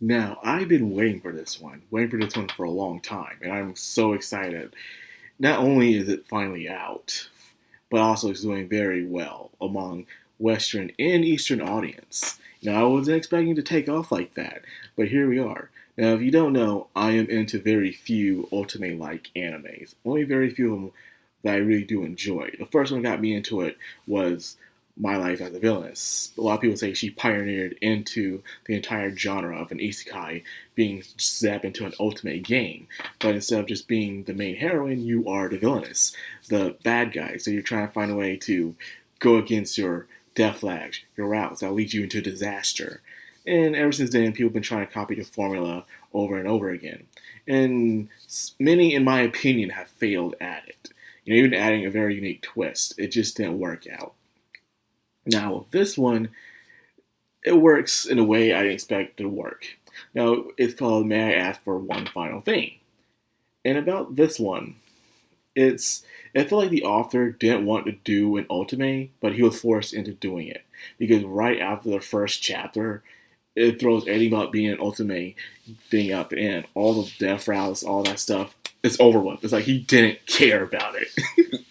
Now, I've been waiting for this one for a long time, and I'm so excited. Not only is it finally out, but also it's doing very well among Western and Eastern audience. Now, I wasn't expecting to take off like that, but here we are. Now, if you don't know, I am into very few ultimate-like animes. Only very few of them that I really do enjoy. The first one that got me into it was My Life as a Villainess. A lot of people say she pioneered into the entire genre of an isekai being zapped into an ultimate game. But instead of just being the main heroine, you are the villainess, the bad guy. So you're trying to find a way to go against your death flags, your routes that lead you into disaster. And ever since then, people have been trying to copy the formula over and over again. And many, in my opinion, have failed at it. Even adding a very unique twist, it just didn't work out. Now, with this one, it works in a way I didn't expect it to work. Now, it's called May I Ask for One Final Thing? And about this one, it's I feel like the author didn't want to do an ultimate, but he was forced into doing it. Because right after the first chapter, it throws anything about being an ultimate thing up and all the death routes, all that stuff, it's over with. It's like he didn't care about it.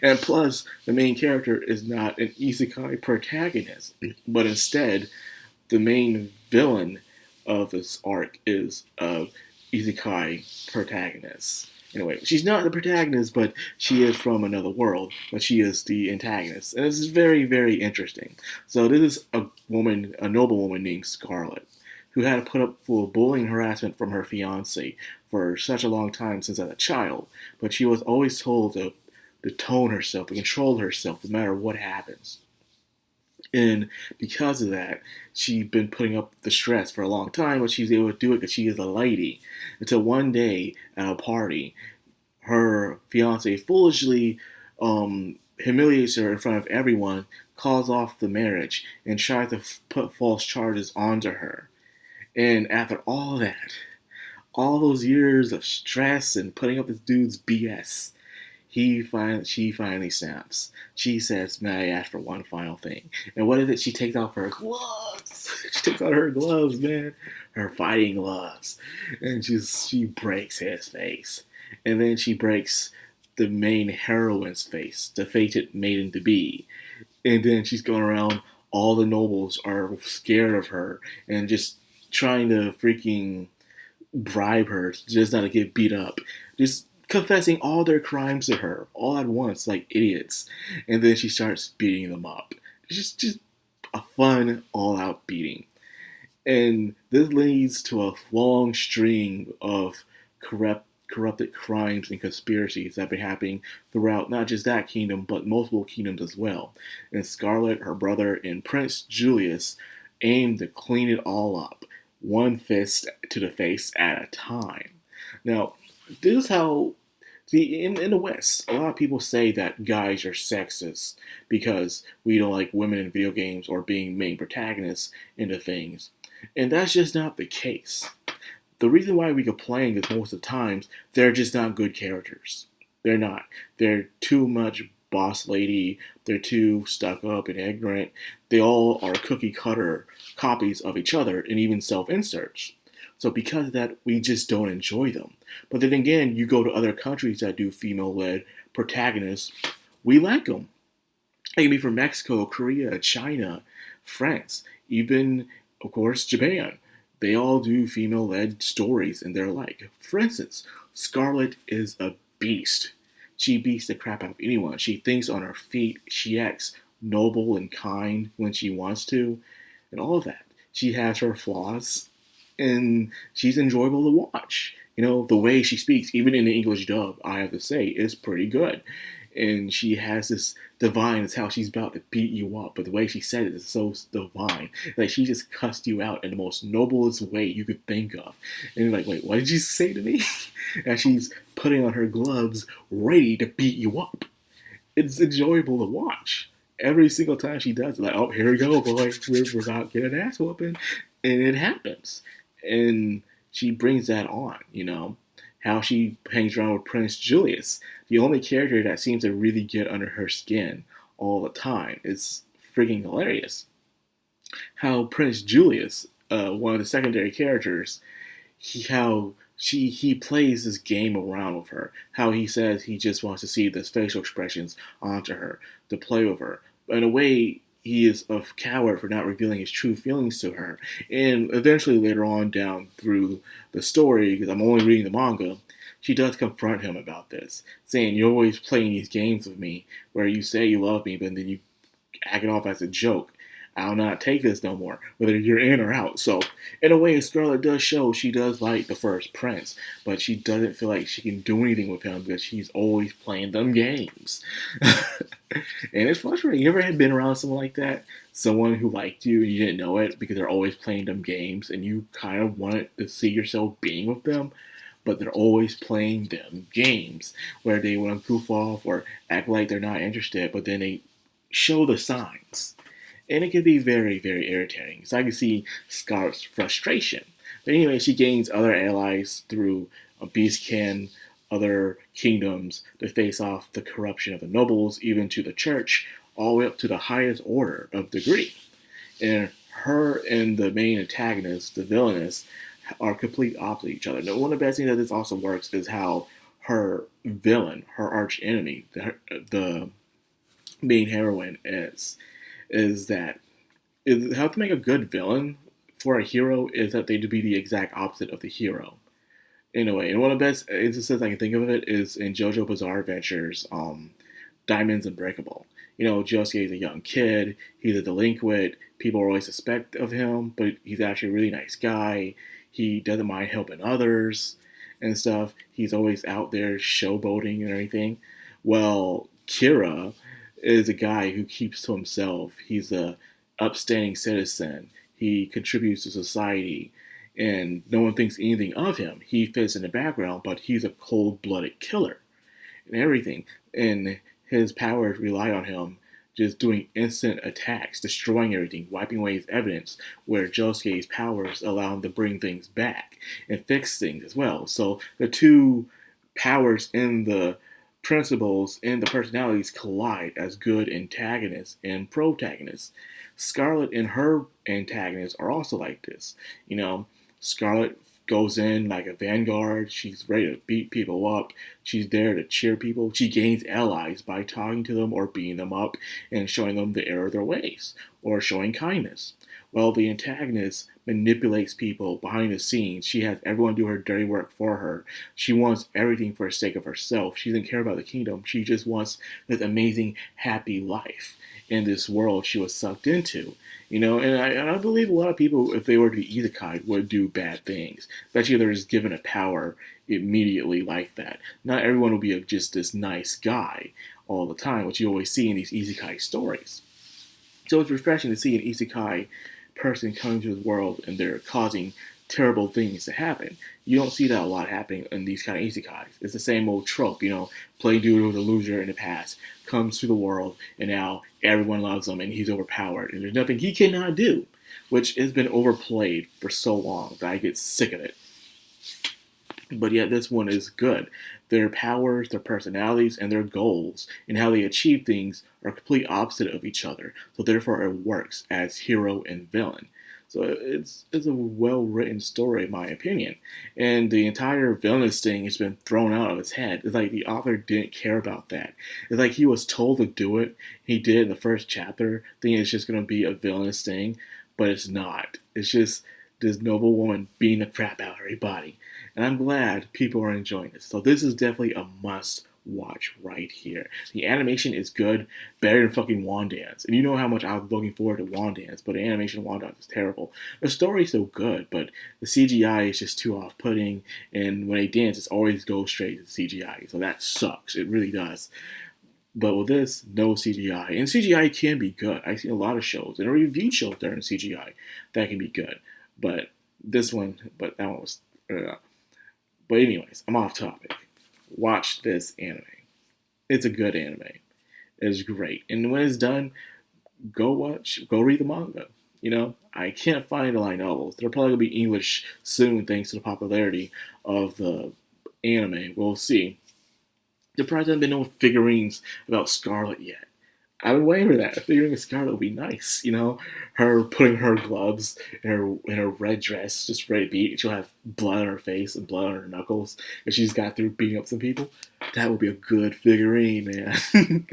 And plus, the main character is not an isekai protagonist, but instead, the main villain of this arc is a isekai protagonist. Anyway, she's not the protagonist, but she is from another world, but she is the antagonist. And this is very, very interesting. So this is a noble woman named Scarlet, who had to put up with bullying and harassment from her fiance for such a long time since as a child, but she was always told to tone herself, to control herself, no matter what happens. And because of that, she's been putting up the stress for a long time, but she's able to do it because she is a lady. Until one day at a party, her fiance foolishly humiliates her in front of everyone, calls off the marriage, and tries to put false charges onto her. And after all that, all those years of stress and putting up this dude's BS, she finally snaps. She says, "May I ask for one final thing?" And what is it? She takes off her gloves. She takes out her gloves, man, her fighting gloves, and she breaks his face, and then she breaks the main heroine's face, the fated maiden to be, and then she's going around. All the nobles are scared of her and just trying to freaking bribe her just not to get beat up. Just confessing all their crimes to her all at once like idiots. And then she starts beating them up. It's just a fun all-out beating. And this leads to a long string of corrupted crimes and conspiracies that have been happening throughout not just that kingdom, but multiple kingdoms as well. And Scarlet, her brother, and Prince Julius aim to clean it all up, one fist to the face at a time. Now, this is how in the West, a lot of people say that guys are sexist because we don't like women in video games or being main protagonists into things. And that's just not the case. The reason why we complain is most of the times they're just not good characters. They're not. They're too much boss lady. They're too stuck up and ignorant. They all are cookie cutter copies of each other and even self inserts. So because of that, we just don't enjoy them. But then again, you go to other countries that do female-led protagonists, we like them. It can be from Mexico, Korea, China, France, even, of course, Japan. They all do female-led stories, and they're like. For instance, Scarlet is a beast. She beats the crap out of anyone. She thinks on her feet. She acts noble and kind when she wants to, and all of that. She has her flaws, and she's enjoyable to watch. The way she speaks, even in the English dub, I have to say, is pretty good. And she has this divine, it's how she's about to beat you up, but the way she said it is so divine. Like, she just cussed you out in the most noblest way you could think of. And you're like, wait, what did you say to me? And she's putting on her gloves, ready to beat you up. It's enjoyable to watch. Every single time she does it, like, oh, here we go, boy, we're about to get an ass whooping. And it happens. And she brings that on, how she hangs around with Prince Julius. The only character that seems to really get under her skin all the time. It's freaking hilarious. How Prince Julius, one of the secondary characters, he plays this game around with her. How he says he just wants to see this facial expressions onto her to play with her. In a way, he is a coward for not revealing his true feelings to her. And eventually, later on down through the story, because I'm only reading the manga, she does confront him about this, saying, "You're always playing these games with me, where you say you love me, but then you act it off as a joke. I'll not take this no more, whether you're in or out." So, in a way, Scarlet does show she does like the first prince, but she doesn't feel like she can do anything with him because she's always playing them games. And it's frustrating. You ever had been around someone like that? Someone who liked you and you didn't know it because they're always playing them games and you kind of wanted to see yourself being with them, but they're always playing them games where they want to goof off or act like they're not interested, but then they show the signs. And it can be very, very irritating. So I can see Scarlet's frustration. But anyway, she gains other allies through Beastkin, other kingdoms to face off the corruption of the nobles, even to the church, all the way up to the highest order of degree. And her and the main antagonist, the villainess, are complete opposite each other. Now, one of the best things that this also works is how her villain, her arch enemy, the main heroine is that how to make a good villain for a hero is that they to be the exact opposite of the hero. In a way, and one of the best instances I can think of it is in JoJo Bizarre Adventures, Diamonds Unbreakable. You know, Josuke is a young kid. He's a delinquent. People are always suspect of him, but he's actually a really nice guy. He doesn't mind helping others and stuff. He's always out there showboating and everything. Well, Kira is a guy who keeps to himself. He's a upstanding citizen. He contributes to society, and no one thinks anything of him. He fits in the background, but he's a cold-blooded killer and everything. And his powers rely on him just doing instant attacks, destroying everything, wiping away his evidence, where Josuke's powers allow him to bring things back and fix things as well. So the two powers in the principles and the personalities collide as good antagonists and protagonists. Scarlet and her antagonists are also like this. You know, Scarlet goes in like a vanguard. She's ready to beat people up. She's there to cheer people. She gains allies by talking to them or beating them up and showing them the error of their ways or showing kindness. Well, the antagonist manipulates people behind the scenes. She has everyone do her dirty work for her. She wants everything for the sake of herself. She doesn't care about the kingdom. She just wants this amazing, happy life in this world she was sucked into. You know, and I believe a lot of people, if they were to be isekai, would do bad things. Especially if they're just given a power immediately like that. Not everyone will be just this nice guy all the time, which you always see in these isekai stories. So it's refreshing to see an isekai person coming to this world and they're causing terrible things to happen. You don't see that a lot happening in these kind of isekais. It's the same old trope, you know, play dude who was a loser in the past, comes to the world, and now everyone loves him and he's overpowered, and there's nothing he cannot do, which has been overplayed for so long that I get sick of it. But yet this one is good. Their powers, their personalities, and their goals, and how they achieve things are complete opposite of each other. So therefore it works as hero and villain. So it's a well-written story, in my opinion. And the entire villainous thing has been thrown out of his head. It's like the author didn't care about that. It's like he was told to do it. He did in the first chapter, thinking it's just going to be a villainous thing. But it's not. It's just this noble woman beating the crap out of everybody. And I'm glad people are enjoying this. So this is definitely a must watch right here. The animation is good, better than fucking Wandance. And you know how much I was looking forward to Wandance, but the animation of Wandance is terrible. The story's so good, but the CGI is just too off-putting, and when they dance, it always goes straight to the CGI. So that sucks. It really does. But with this, no CGI. And CGI can be good. I've seen a lot of shows, and I reviewed shows that are in CGI that can be good. But that one was... But anyways, I'm off topic. Watch this anime. It's a good anime. It's great. And when it's done, go read the manga. You know, I can't find the light novels. They're probably going to be English soon thanks to the popularity of the anime. We'll see. There probably hasn't been no figurines about Scarlet yet. I've been waiting for that. Figuring Scarlet would be nice, you know, her putting her gloves in her red dress, just ready to beat. She'll have blood on her face and blood on her knuckles, and she's got through beating up some people. That would be a good figurine, man.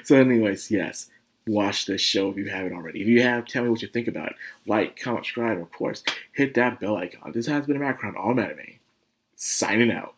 So, anyways, yes, watch this show if you haven't already. If you have, tell me what you think about it. Like, comment, subscribe, and of course, hit that bell icon. This has been a Madcrown on Anime. Signing out.